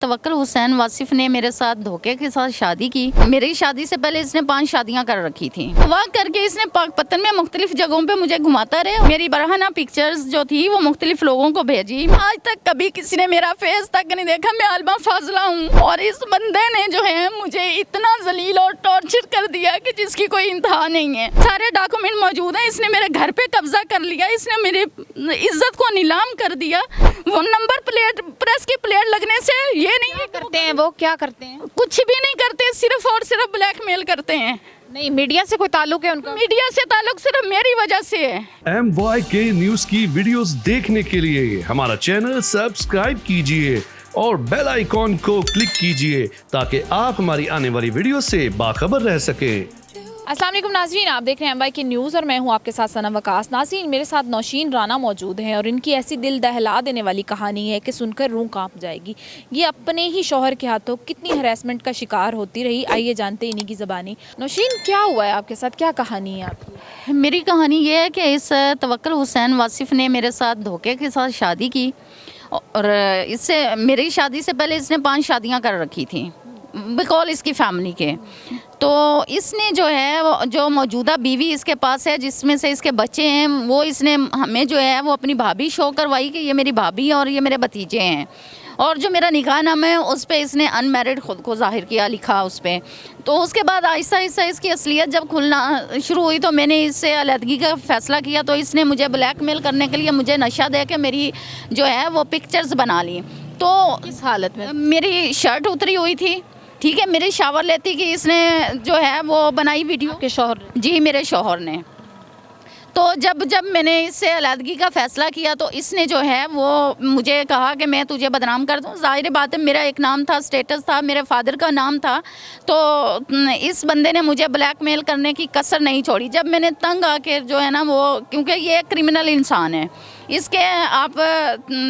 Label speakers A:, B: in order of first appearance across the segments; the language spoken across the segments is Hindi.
A: तवक्कुल हुसैन वासिफ ने मेरे साथ धोखे के साथ शादी की। मेरी शादी से पहले इसने 5 शादियां कर रखी थी। वहाँ करके इसने पाकपतन में मुख्तलिफ जगहों पे मुझे घुमाता रहे। मेरी बरहाना पिक्चर्स जो थी वो मुख्तलिफ लोगों को भेजी। आज तक कभी किसी ने मेरा फेस तक नहीं देखा। मैं आलमा फाजला हूँ और इस बंदे ने जो है मुझे इतना जलील और टॉर्चर कर दिया कि जिसकी कोई इंतहा नहीं है। सारे डॉक्यूमेंट मौजूद हैं। इसने मेरे घर पे कब्जा कर लिया। इसने मेरी इज्जत को नीलाम कर दिया। वो नंबर प्लेट प्रेस की प्लेट लगने से ये नहीं
B: करते हैं, वो क्या करते हैं?
A: कुछ भी नहीं करते, सिर्फ और सिर्फ ब्लैकमेल करते हैं।
B: नहीं, मीडिया से कोई ताल्लुक है उनका?
A: मीडिया से ताल्लुक सिर्फ मेरी वजह से है।
C: MYK न्यूज की वीडियोस देखने के लिए हमारा चैनल सब्सक्राइब कीजिए और बेल आइकॉन को क्लिक कीजिए ताकि आप हमारी आने वाली वीडियो से बाखबर रह सकें।
B: अस्सलाम वालेकुम नाज़रीन, आप देख रहे हैं MYK न्यूज़ और मैं हूं आपके साथ सनम वकास। नाज़रीन, मेरे साथ नौशीन राना मौजूद हैं और इनकी ऐसी दिल दहला देने वाली कहानी है कि सुनकर रूह कांप जाएगी। ये अपने ही शौहर के हाथों कितनी हरासमेंट का शिकार होती रही। आइए जानते हैं इन्हीं की ज़बानी। नौशीन, क्या हुआ है आपके साथ, क्या कहानी है आपकी?
A: मेरी कहानी ये है कि इस तवक्कुल हुसैन वासिफ ने मेरे साथ धोखे के साथ शादी की और इससे मेरी शादी से पहले इसने 5 शादियां कर रखी थी बिकॉल इसकी फैमिली के। तो इसने जो है जो मौजूदा बीवी इसके पास है जिसमें से इसके बच्चे हैं, वो इसने हमें जो है वो अपनी भाभी शो करवाई कि ये मेरी भाभी और ये मेरे भतीजे हैं। और जो मेरा निकाहनामा है उस पर इसने अनमैरिड ख़ुद को ज़ाहिर किया, लिखा उस पर। तो उसके बाद आहिस्ता आहिस्ता इसकी असलियत जब खुलना शुरू हुई तो मैंने इससे अलहदगी का फ़ैसला किया। तो इसने मुझे ब्लैकमेल करने के लिए मुझे नशा दे के मेरी जो है वो पिक्चर्स बना ली। तो
B: किस हालत में?
A: मेरी शर्ट उतरी हुई थी, ठीक है, मेरे शावर लेती कि इसने जो है वो बनाई वीडियो।
B: आपके शौहर?
A: जी, मेरे शौहर ने। तो जब मैंने इससे अलहदगी का फ़ैसला किया तो इसने जो है वो मुझे कहा कि मैं तुझे बदनाम कर दूँ। ज़ाहिर बात है, मेरा एक नाम था, स्टेटस था, मेरे फादर का नाम था। तो इस बंदे ने मुझे ब्लैकमेल करने की कसर नहीं छोड़ी। जब मैंने तंग आके जो है ना वो, क्योंकि ये क्रिमिनल इंसान है, इसके आप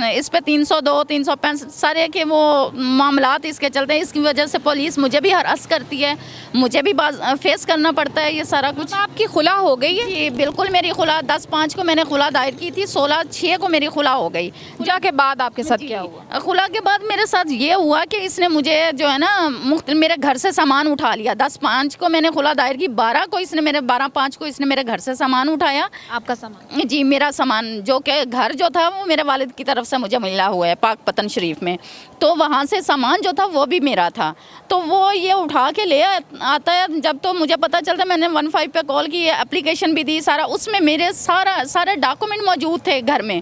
A: इस पे 302 365 सारे के वो मामलात इसके चलते हैं। इसकी वजह से पुलिस मुझे भी हरास करती है, मुझे भी फेस करना पड़ता है ये सारा कुछ।
B: आपकी खुला हो गई है?
A: जी बिल्कुल, मेरी खुला 10/5 को मैंने खुला दायर की थी, 16/6 को मेरी खुला हो गई।
B: खुला के बाद आपके साथ क्या हुआ?
A: खुला के बाद मेरे साथ ये हुआ कि इसने मुझे जो है ना मेरे घर से सामान उठा लिया। 10/5 को मैंने खुला दायर की, 12 को इसने मेरे 12/5 को इसने मेरे घर से सामान उठाया।
B: आपका सामान?
A: जी, मेरा सामान, जो कि घर जो था वो मेरे वालिद की तरफ से मुझे मिला हुआ है पाकपतन शरीफ में। तो वहाँ से सामान जो था वो भी मेरा था। तो वो ये उठा के ले आता है। जब तो मुझे पता चलता, मैंने 15 पे कॉल की, एप्लीकेशन भी दी, सारा उसमें मेरे सारे डॉक्यूमेंट मौजूद थे घर में।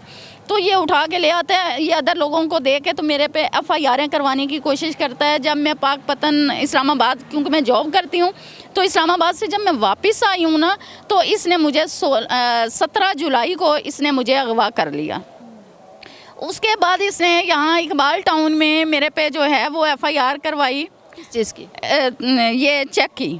A: तो ये उठा के ले आता है, ये अदर लोगों को दे के तो मेरे पे FIR करवाने की कोशिश करता है। जब मैं पाकपतन इस्लामाबाद, क्योंकि मैं जॉब करती हूँ, तो इस्लामाबाद से जब मैं वापस आई हूँ ना तो इसने मुझे 17 जुलाई को इसने मुझे अगवा कर लिया। उसके बाद इसने यहाँ इकबाल टाउन में मेरे पे जो है वो FIR करवाई।
B: किस चीज़ की?
A: ये चेक की।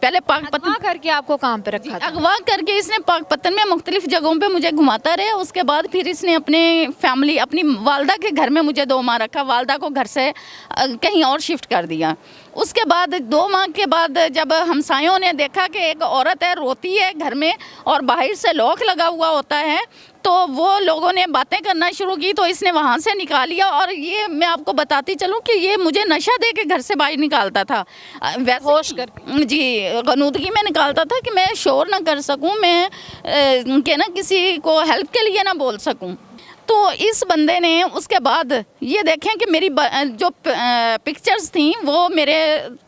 A: पहले पाकपतन
B: करके आपको कहाँ पे रखा था?
A: अगवा करके इसने पाकपतन में मुख्तलिफ जगहों पे मुझे घुमाता रहे। उसके बाद फिर इसने अपने फैमिली, अपनी वालदा के घर में मुझे 2 माह रखा। वालदा को घर से कहीं और शिफ्ट कर दिया। उसके बाद 2 माह के बाद जब हमसायों ने देखा कि एक औरत है, रोती है घर में और बाहर से लॉक लगा हुआ होता है, तो वो लोगों ने बातें करना शुरू की। तो इसने वहाँ से निकाल लिया। और ये मैं आपको बताती चलूँ कि ये मुझे नशा दे के घर से बाहर निकालता था। वैसे
B: होश करके?
A: जी, गनूदगी में निकालता था कि मैं शोर ना कर सकूं, मैं कि ना किसी को हेल्प के लिए ना बोल सकूं। तो इस बंदे ने उसके बाद ये देखें कि मेरी जो पिक्चर्स थी वो मेरे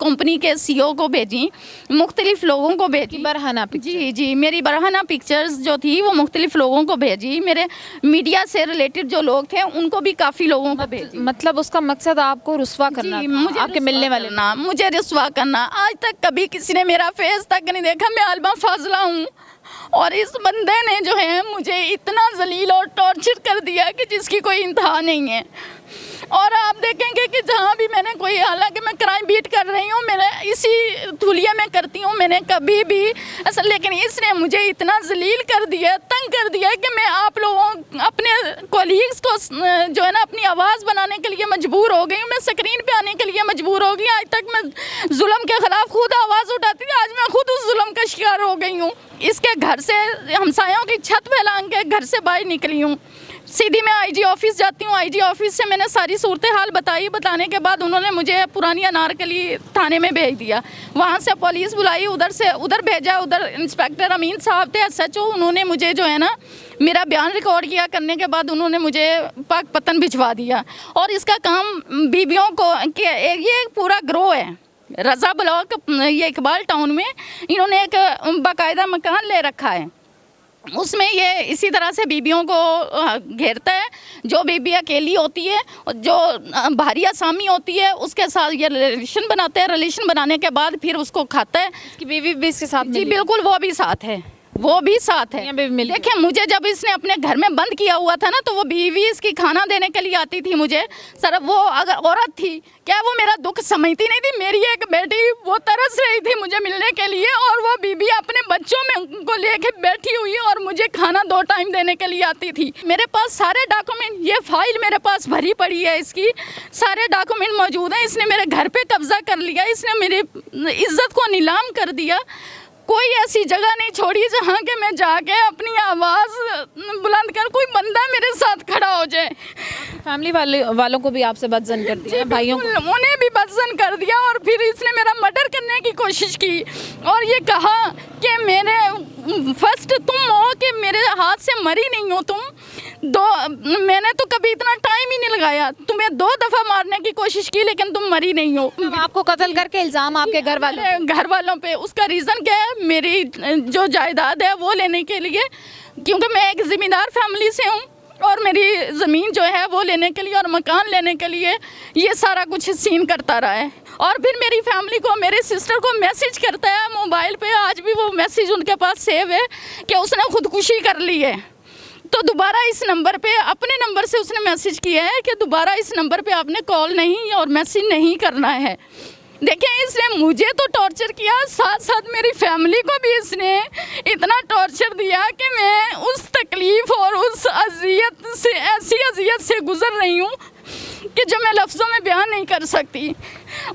A: कंपनी के CEO को भेजी, मुख्तलिफ लोगों को भेजी।
B: बरहाना?
A: जी, मेरी बरहाना पिक्चर्स जो थी वो मुख्तलिफ लोगों को भेजी। मेरे मीडिया से रिलेटेड जो लोग थे उनको भी काफ़ी लोगों को भेजी।
B: मतलब उसका मकसद आपको रुस्वा करना था?
A: मुझे
B: आपके मिलने वाले
A: ना, मुझे रुस्वा करना। आज तक कभी किसी ने मेरा फेस तक नहीं देखा। मैं आलमा फाजला हूँ और इस बंदे ने जो है मुझे इतना जलील और टॉर्चर कर दिया कि जिसकी कोई इंतहा नहीं है। और आप देखेंगे कि जहाँ भी मैंने कोई, हालांकि मैं क्राइम बीट कर रही हूँ, मैंने इसी धुलिया में करती हूँ, मैंने कभी भी असल, लेकिन इसने मुझे इतना जलील कर दिया, तंग कर दिया कि मैं आप लोगों, अपने कोलीग्स को जो है ना अपनी आवाज़ बनाने के लिए मजबूर हो गई हूँ। मैं स्क्रीन पे आने के लिए मजबूर हो गई। आज तक मैं जुल्म के ख़िलाफ़ खुद आवाज़ उठाती थी, आज मैं खुद उस जुल्म का शिकार हो गई हूँ। इसके घर से, हमसायों की छत फैलान के घर से बाहर निकली हूँ। सीधी मैं आईजी ऑफिस जाती हूँ। आईजी ऑफिस से मैंने सारी सूरत हाल बताई। बताने के बाद उन्होंने मुझे पुरानी अनारकली थाने में भेज दिया। वहाँ से पुलिस बुलाई, उधर भेजा। उधर इंस्पेक्टर अमीन साहब थे SHO। उन्होंने मुझे जो है ना मेरा बयान रिकॉर्ड किया। करने के बाद उन्होंने मुझे पाकपतन भिजवा दिया। और इसका काम बीबियों को ये पूरा ग्रोह है रज़ा ब्लॉक, ये इकबाल टाउन में इन्होंने एक बाकायदा मकान ले रखा है। उसमें ये इसी तरह से बीबियों को घेरता है। जो बीबी अकेली होती है, जो भारी असामी होती है, उसके साथ ये रिलेशन बनाते हैं। रिलेशन बनाने के बाद फिर उसको खाता है।
B: कि बीवी भी इसके साथ
A: जी बिल्कुल, वो भी साथ है। देखिए, मुझे जब इसने अपने घर में बंद किया हुआ था ना, तो वो बीवी इसकी खाना देने के लिए आती थी मुझे। सर वो अगर औरत थी क्या, वो मेरा दुख समझती नहीं थी। मेरी एक बेटी वो तरस रही थी मुझे मिलने के लिए, और वो बीवी अपने बच्चों में को लेके बैठी हुई और मुझे खाना 2 टाइम देने के लिए आती थी। मेरे पास सारे डॉक्यूमेंट, ये फाइल मेरे पास भरी पड़ी है, इसकी सारे डॉक्यूमेंट मौजूद हैं। इसने मेरे घर पे कब्जा कर लिया, इसने मेरी इज्जत को नीलाम कर दिया। कोई ऐसी जगह नहीं छोड़ी जहाँ के मैं जाके अपनी आवाज़ बुलंद कर कोई बंदा मेरे साथ खड़ा हो जाए।
B: फैमिली वालों को भी आपसे बदजन कर दिया, भाइयों को
A: उन्हें भी बदजन कर दिया। और फिर इसने मेरा मर्डर करने की कोशिश की और ये कहा कि मेरे फर्स्ट तुम हो कि मेरे हाथ से मरी नहीं हो तुम। मैंने तो कभी इतना टाइम ही नहीं लगाया, तुम्हें 2 दफ़ा मारने की कोशिश की लेकिन तुम मरी नहीं हो।
B: आपको कत्ल करके इल्ज़ाम आपके घर वालों
A: पे। उसका रीज़न क्या है? मेरी जो जायदाद है वो लेने के लिए, क्योंकि मैं एक ज़िम्मेदार फैमिली से हूँ और मेरी ज़मीन जो है वो लेने के लिए और मकान लेने के लिए ये सारा कुछ सीन करता रहा है। और फिर मेरी फैमिली को, मेरे सिस्टर को मैसेज करता है मोबाइल पे। आज भी वो मैसेज उनके पास सेव है कि उसने खुदकुशी कर ली है। तो दोबारा इस नंबर पे, अपने नंबर से उसने मैसेज किया है कि दोबारा इस नंबर पे आपने कॉल नहीं और मैसेज नहीं करना है। देखिए, इसने मुझे तो टॉर्चर किया, साथ साथ मेरी फैमिली को भी इसने इतना टॉर्चर दिया कि मैं उस तकलीफ़ और उस अजियत से, ऐसी अजियत से गुज़र रही हूँ कि जो मैं लफ्ज़ों में बयान नहीं कर सकती।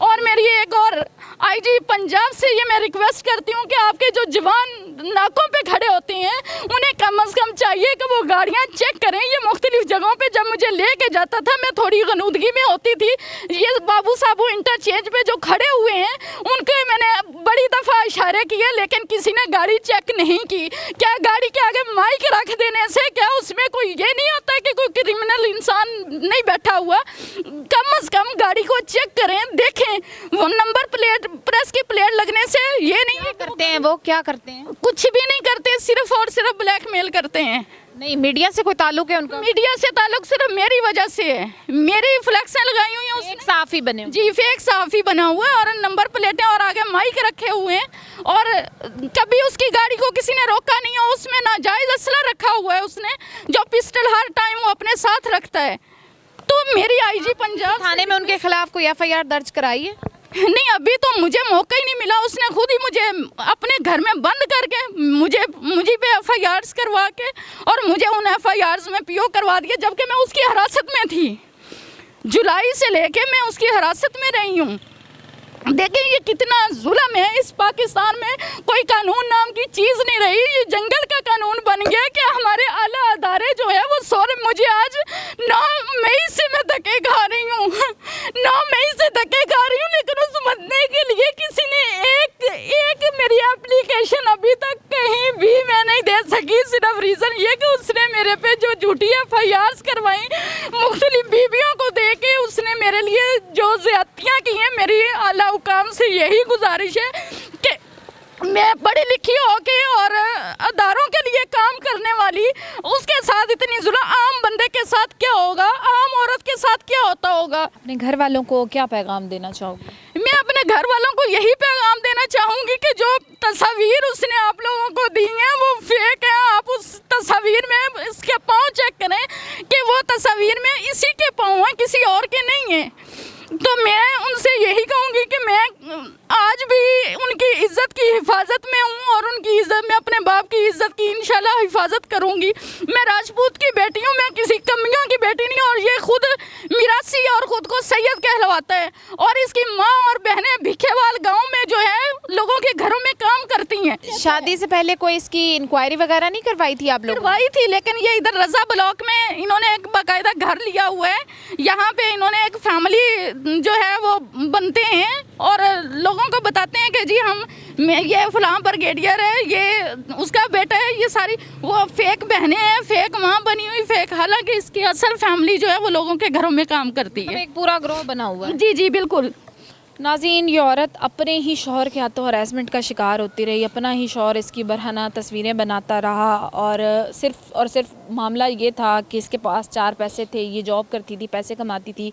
A: और मेरी एक और आईजी पंजाब से ये मैं रिक्वेस्ट करती हूँ कि आपके जो जवान नाकों पे खड़े होते हैं उन्हें कम से कम चाहिए कि वो गाड़ियाँ चेक करें। ये मुख्तलिफ जगहों पे जब मुझे लेके जाता था, मैं थोड़ी गनूदगी में होती थी। ये बाबू साबू इंटरचेंज पे जो खड़े हुए हैं उनके मैंने बड़ी दफ़ा इशारे किए लेकिन किसी ने गाड़ी चेक नहीं की। क्या गाड़ी के आगे माइक रख देने से क्या उसमें कोई ये नहीं होता कि कोई क्रिमिनल इंसान नहीं बैठा हुआ? कम से कम गाड़ी को चेक करें, देखें। वो नंबर प्लेट, प्रेस की प्लेट लगने से ये नहीं
B: करते हैं। वो क्या करते हैं?
A: कुछ भी नहीं करते, सिर्फ और सिर्फ ब्लैकमेल करते हैं।
B: नहीं, मीडिया से कोई ताल्लुक है उनका?
A: मीडिया से ताल्लुक सिर्फ मेरी वजह से है। मेरी फ्लैक्सें लगाई हुई हैं,
B: फेक सहाफ़ी बने हुए।
A: जी, फेक सहाफ़ी बना हुआ है और नंबर प्लेटें और आगे माइक रखे हुए हैं। और कभी उसकी गाड़ी को किसी ने रोका नहीं है। उसमें नाजायज़ असला रखा हुआ है उसने, जो पिस्टल हर टाइम वो अपने साथ रखता है। तो मेरी आईजी पंजाब
B: थाने में उनके खिलाफ कोई FIR दर्ज कराई है?
A: नहीं, अभी तो मुझे मौका ही नहीं मिला। उसने खुद ही मुझे अपने घर में बंद करके मुझे पे FIRs करवा के और मुझे उन FIRs में PO करवा दिया, जबकि मैं उसकी हिरासत में थी। जुलाई से लेके मैं उसकी हिरासत में रही हूँ। देखिए ये कितना जुल्म है। इस पाकिस्तान में कोई कानून नाम की चीज़ नहीं रही। ये जंगल का कानून बन गया कि हमारे आला अदारे जो है वो मुझे आज 9 मई से मैं धक्के खा रही हूँ। 9 मई से धक्के खा रही हूँ, लेकिन उस बंदे के लिए किसी ने एक मेरी एप्लीकेशन अभी तक कहीं भी मैं नहीं दे सकी। सिर्फ रीज़न ये कि उसने मेरे पे जो झूठी FIRs करवाई मुख्तलिफ बीबियों को दे के, उसने मेरे लिए जो ज़्यादतियाँ की हैं, मेरी आला हुकाम से यही गुजारिश है कि मैं पढ़ी लिखी होके और अदारों के लिए काम करने वाली, उसके साथ इतनी जुल्म आम बंदे के साथ क्या होगा, आम औरत के साथ क्या होता होगा।
B: अपने घर वालों को क्या पैगाम देना चाहोगे?
A: मैं अपने घर वालों को यही पैगाम देना चाहूँगी कि जो तस्वीर उसने आप लोगों को दी हैं वो फेक है। आप उस तस्वीर में इसके पाँव चेक करें कि वो तस्वीर में इसी के पाँव हैं, किसी और के नहीं हैं। तो मैं उनसे यही कहूँगी कि मैं आज भी उनकी इज़्ज़त की हिफाजत में हूँ और उनकी इज़्ज़त में अपने बाप की इज़्ज़त की इंशाल्लाह हिफाजत करूँगी। मैं राजपूत की बेटी हूँ, मैं किसी कमियों की बेटी नहीं। और ये खुद मिरासी और ख़ुद को सैयद कहलवाता है और इसकी माँ और बहनें भिखेवाल गांव में जो है लोग लोगों के घरों में काम करती हैं।
B: शादी से पहले कोई इसकी इंक्वायरी वगैरह नहीं करवाई थी आप लोग?
A: करवाई थी, लेकिन ये इधर रजा ब्लॉक में इन्होंने एक बाकायदा घर लिया हुआ है। यहाँ पे इन्होंने एक फैमिली जो है वो बनते हैं और लोगों को बताते हैं कि जी ये फलां ब्रिगेडियर है, ये उसका बेटा है। ये सारी वो फेक बहनें हैं, फेक माँ बनी हुई फेक, हालांकि इसकी असल फैमिली जो है वो लोगों के घरों में काम करती है।
B: एक पूरा ग्रोह बना हुआ है।
A: जी जी बिल्कुल।
B: नाज़रीन, ये औरत अपने ही शौहर के हाथों हरासमेंट का शिकार होती रही। अपना ही शौहर इसकी बरहना तस्वीरें बनाता रहा और सिर्फ मामला ये था कि इसके पास 4 पैसे थे, ये जॉब करती थी, पैसे कमाती थी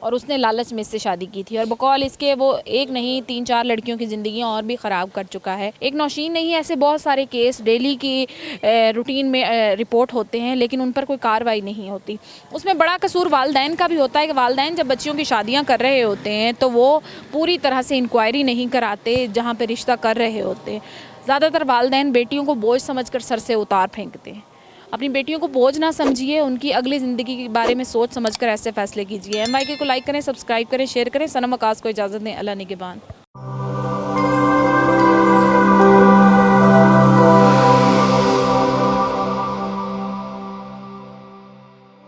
B: और उसने लालच में इससे शादी की थी। और बकौल इसके वो एक नहीं 3-4 लड़कियों की ज़िंदगी और भी ख़राब कर चुका है। एक नौशीन नहीं, ऐसे बहुत सारे केस डेली की रूटीन में रिपोर्ट होते हैं, लेकिन उन पर कोई कार्रवाई नहीं होती। उसमें बड़ा कसूर वालिदैन का भी होता है कि वालिदैन जब बच्चियों की शादियाँ कर रहे होते हैं तो वो पूरी तरह से इंक्वायरी नहीं कराते जहाँ पर रिश्ता कर रहे होते हैं। ज़्यादातर वालिदैन बेटियों को बोझ समझकर सर से उतार फेंकते हैं। अपनी बेटियों को बोझ ना समझिए, उनकी अगली ज़िंदगी के बारे में सोच समझकर ऐसे फैसले कीजिए। MYK को लाइक करें, सब्सक्राइब करें, शेयर करें। सनम वकास को इजाज़त दें। अल्लाह निगहबान।